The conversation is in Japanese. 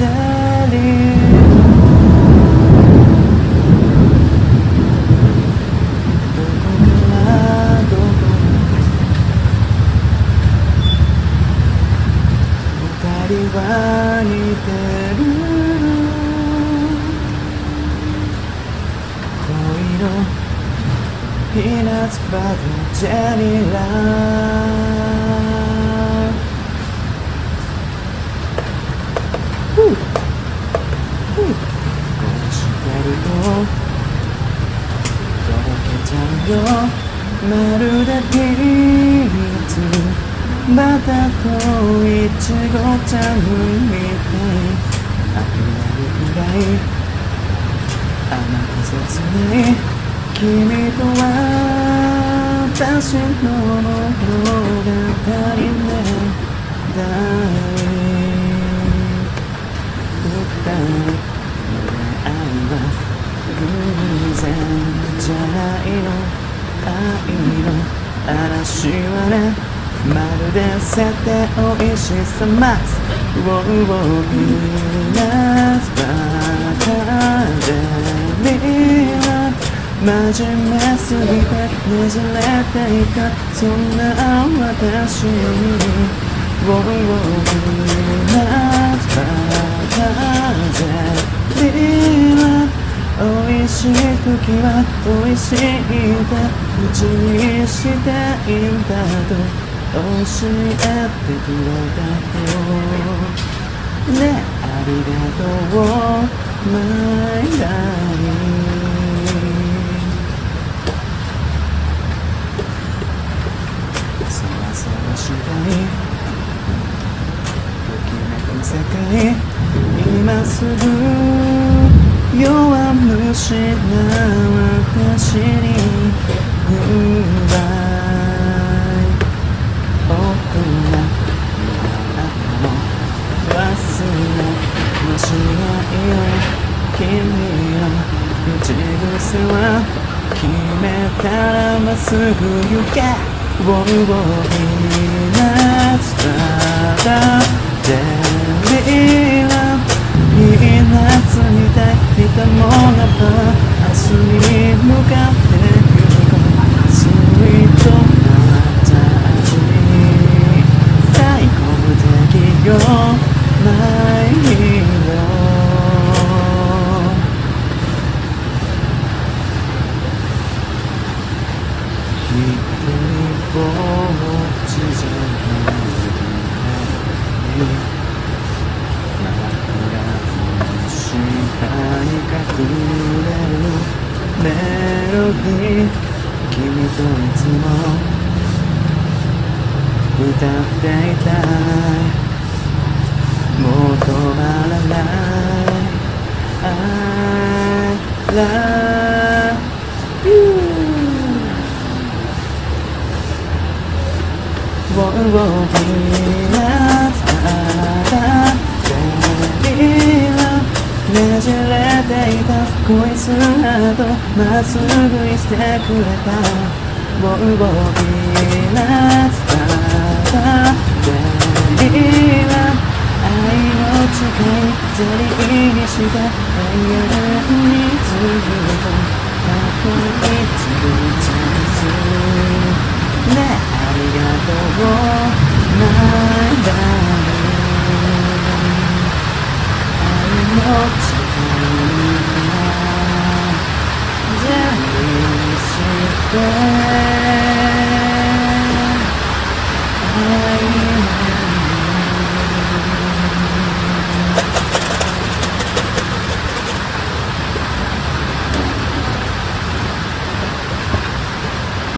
ゼリーどこからどこまで二人は似てる恋のピーナッツバタージェリーラブこうしてるととろけちゃうよまるでピーナッツバターとイチゴジャムみたい飽きないくらい甘く切ない君と私の物語ね大二人の愛は偶然じゃないの愛の嵐はねまるで設定おいしさマックスピーナッツバタージェリーラブ真面目すぎてねじれていたそんな私にピーナッツバタージェリーラブ美味しい時は美味しいんだ口にしていいんだと教えてくれたよねありがとう My darling そわそわしたいときめく世界今すぐ弱虫な私にグッバイ僕があの忘れもしないよ君の口癖は決めたらまっすぐ行けピーナッツバタージェリーラブピーナッツみたい見たものが明日に向かってゆくスイートな味最高的よ My hero 一人ぼっちじゃない枕の下に隠れるメロディー君といつも歌っていたいもう止まらない I love youピーナッツバタージェリーラブねじれていた恋すらとまっすぐにしてくれたピーナッツバタージェリーラブ愛の誓いゼリーにした永遠にずっとあと一度チャンスねありがとう My darling 愛の誓いゼリーにして